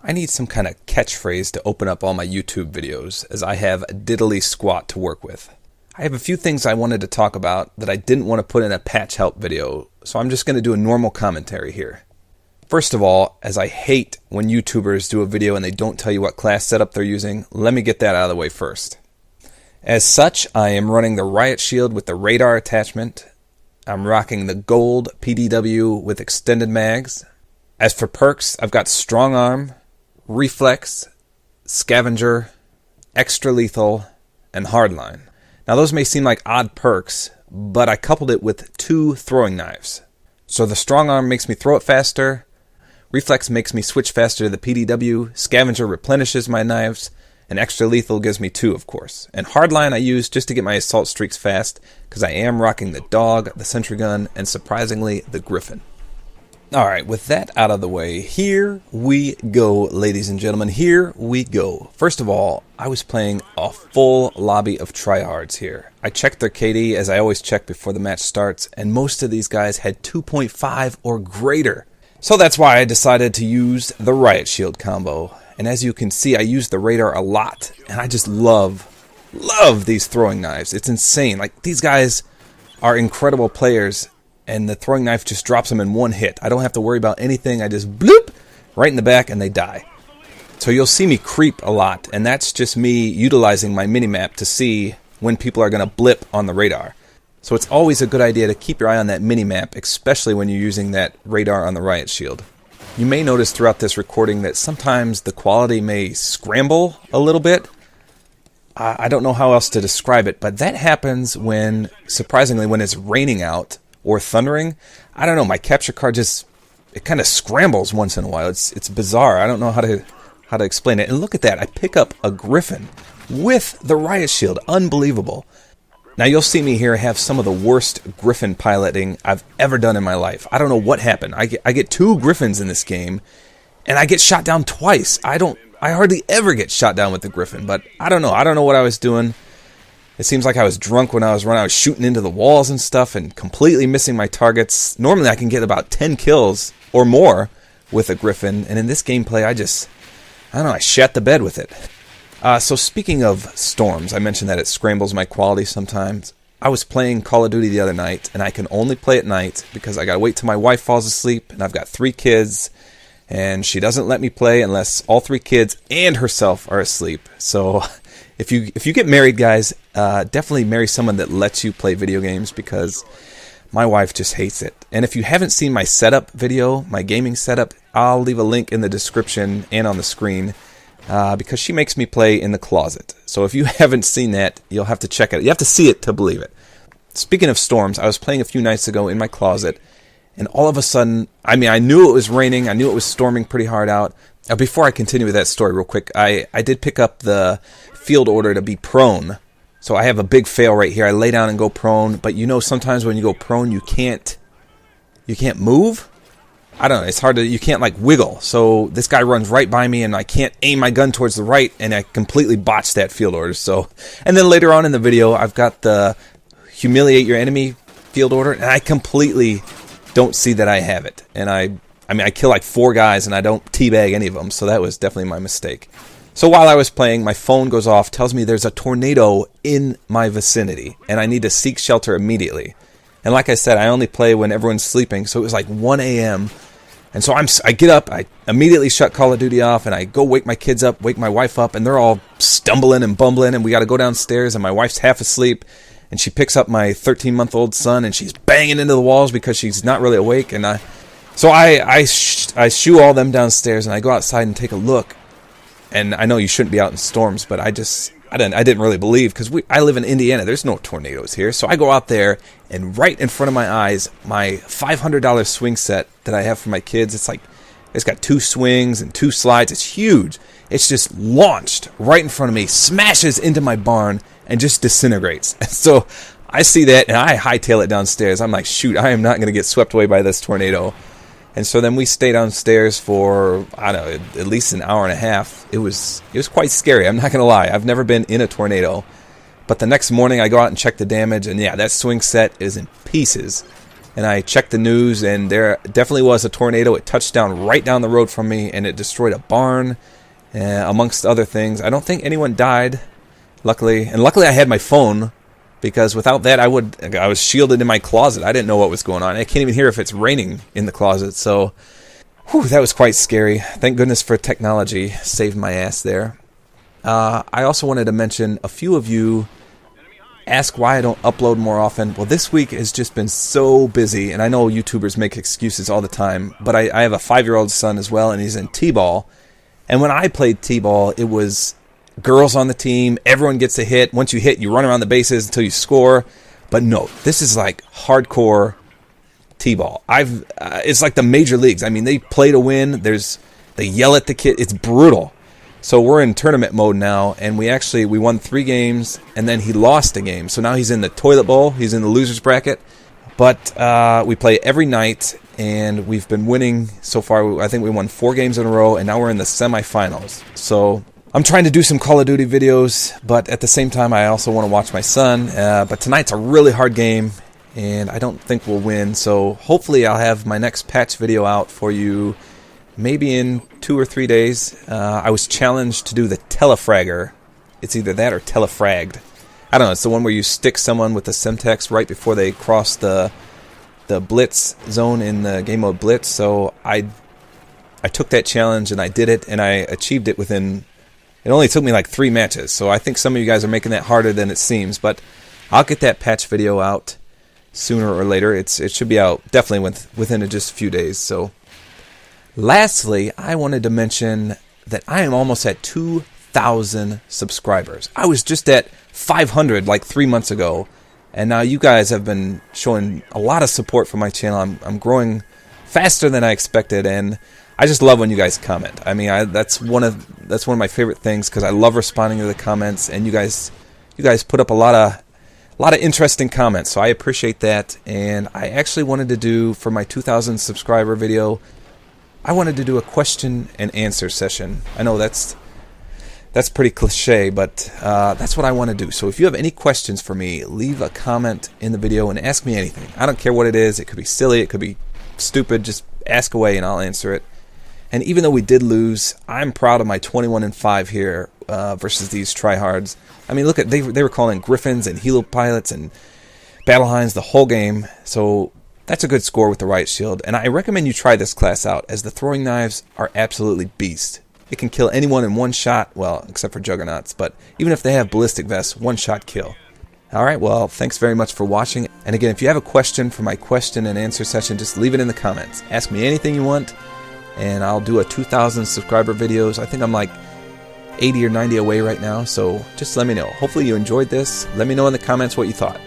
I need some kind of catchphrase to open up all my YouTube videos, as I have diddly squat to work with. I have a few things I wanted to talk about that I didn't want to put in a patch help video, so I'm just going to do a normal commentary here. First of all, as I hate when YouTubers do a video and they don't tell you what class setup they're using, let me get that out of the way first. As such, I am running the Riot shield with the radar attachment. I'm rocking the gold PDW with extended mags. As for perks, I've got strong arm, reflex, scavenger, extra lethal, and hardline. Now those may seem like odd perks, but I coupled it with 2 throwing knives. So the strong arm makes me throw it faster, reflex makes me switch faster to the PDW, scavenger replenishes my knives, and extra lethal gives me 2, of course. And hardline I use just to get my assault streaks fast, because I am rocking the dog, the sentry gun, and surprisingly, the griffin. Alright, with that out of the way, here we go, ladies and gentlemen, here we go. First of all, I was playing a full lobby of tryhards here. I checked their KD, as I always check before the match starts, and most of these guys had 2.5 or greater. So that's why I decided to use the Riot Shield combo. And as you can see, I use the radar a lot, and I just love these throwing knives. It's insane. Like, these guys are incredible players, and the throwing knife just drops them in one hit. I don't have to worry about anything. I just bloop right in the back and they die. So you'll see me creep a lot, and that's just me utilizing my minimap to see when people are going to blip on the radar. So it's always a good idea to keep your eye on that minimap, especially when you're using that radar on the Riot Shield. You may notice throughout this recording that sometimes the quality may scramble a little bit. I don't know how else to describe it, but that happens when, surprisingly, when it's raining out or thundering. I don't know, my capture card just, it kind of scrambles once in a while. It's bizarre. I don't know how to explain it. And look at that, I pick up a griffin with the Riot Shield. Unbelievable. Now you'll see me here have some of the worst griffin piloting I've ever done in my life. I don't know what happened. I get 2 griffins in this game, and I get shot down twice. I hardly ever get shot down with the griffin, but I don't know. I don't know what I was doing. It seems like I was drunk when I was running. I was shooting into the walls and stuff and completely missing my targets. Normally I can get about 10 kills or more with a griffin, and in this gameplay I don't know, I shat the bed with it. So speaking of storms, I mentioned that it scrambles my quality sometimes. I was playing Call of Duty the other night, and I can only play at night because I gotta wait till my wife falls asleep, and I've got 3 kids, and she doesn't let me play unless all 3 kids and herself are asleep. So if you get married, guys, definitely marry someone that lets you play video games, because my wife just hates it. And if you haven't seen my setup video, my gaming setup, I'll leave a link in the description and on the screen, because she makes me play in the closet. So if you haven't seen that, you'll have to check it. You have to see it to believe it. Speaking of storms, I was playing a few nights ago in my closet, and all of a sudden, I knew it was raining, I knew it was storming pretty hard out. Before I continue with that story real quick, I did pick up the field order to be prone. So I have a big fail right here. I lay down and go prone, but you know sometimes when you go prone you can't move? I don't know, it's hard to, you can't like wiggle. So this guy runs right by me and I can't aim my gun towards the right, and I completely botched that field order. So, and then later on in the video I've got the humiliate your enemy field order, and I completely don't see that I have it. And I kill like 4 guys and I don't teabag any of them, so that was definitely my mistake. So while I was playing, my phone goes off, tells me there's a tornado in my vicinity, and I need to seek shelter immediately. And like I said, I only play when everyone's sleeping, so it was like 1 a.m., and so I get up, I immediately shut Call of Duty off, and I go wake my kids up, wake my wife up, and they're all stumbling and bumbling, and we got to go downstairs, and my wife's half asleep, and she picks up my 13-month-old son, and she's banging into the walls because she's not really awake, and I shoo all them downstairs, and I go outside and take a look. And I know you shouldn't be out in storms, but I didn't really believe, because I live in Indiana. There's no tornadoes here. So I go out there, and right in front of my eyes, my $500 swing set that I have for my kids, it's got 2 swings and 2 slides. It's huge. It's just launched right in front of me, smashes into my barn, and just disintegrates. And so I see that, and I hightail it downstairs. I'm like, shoot, I am not going to get swept away by this tornado. And so then we stay downstairs for, I don't know, at least an hour and a half. It was quite scary, I'm not going to lie. I've never been in a tornado. But the next morning I go out and check the damage, and yeah, that swing set is in pieces. and I checked the news, and there definitely was a tornado. It touched down right down the road from me, and it destroyed a barn, amongst other things. I don't think anyone died, luckily. And luckily I had my phone, because without that I was shielded in my closet. I didn't know what was going on. I can't even hear if it's raining in the closet. So, whew, that was quite scary. Thank goodness for technology. Saved my ass there. I also wanted to mention, a few of you ask why I don't upload more often. Well, this week has just been so busy, and I know YouTubers make excuses all the time, but I have a 5-year-old son as well, and he's in T-ball. And when I played T-ball, it was girls on the team, everyone gets a hit. Once you hit, you run around the bases until you score. But no, this is like hardcore T-ball. It's like the major leagues. I mean, they play to win. They yell at the kid. It's brutal. So we're in tournament mode now, and we won 3 games, and then he lost a game. So now he's in the toilet bowl. He's in the losers bracket. But we play every night, and we've been winning so far. I think we won 4 games in a row, and now we're in the semifinals. So I'm trying to do some Call of Duty videos, but at the same time, I also want to watch my son. But tonight's a really hard game, and I don't think we'll win. So hopefully I'll have my next patch video out for you maybe in 2 or 3 days. I was challenged to do the telefragger. It's either that or telefragged. I don't know. It's the one where you stick someone with the Semtex right before they cross the blitz zone in the game mode Blitz. So I took that challenge and I did it, and I achieved it within. It only took me like 3 matches. So I think some of you guys are making that harder than it seems. But I'll get that patch video out sooner or later. It should be out definitely within just a few days. So. Lastly, I wanted to mention that I am almost at 2,000 subscribers. I was just at 500 like 3 months ago, and now you guys have been showing a lot of support for my channel. I'm growing faster than I expected, and I just love when you guys comment. I mean, that's one of my favorite things, because I love responding to the comments, and you guys put up a lot of interesting comments, so I appreciate that. And I actually wanted to do, for my 2,000 subscriber video, I wanted to do a question and answer session. I know that's pretty cliche, but that's what I want to do. So if you have any questions for me, leave a comment in the video and ask me anything. I don't care what it is. It could be silly. It could be stupid. Just ask away and I'll answer it. And even though we did lose, I'm proud of my 21-5 here versus these tryhards. I mean, look at they were calling Griffins and Helo pilots and Battle Hinds the whole game. So that's a good score with the Riot Shield, and I recommend you try this class out, as the throwing knives are absolutely beast. It can kill anyone in one shot, well, except for Juggernauts, but even if they have ballistic vests, one-shot kill. Alright, well, thanks very much for watching, and again, if you have a question for my question and answer session, just leave it in the comments. Ask me anything you want, and I'll do a 2,000 subscriber videos. I think I'm like 80 or 90 away right now, so just let me know. Hopefully you enjoyed this. Let me know in the comments what you thought.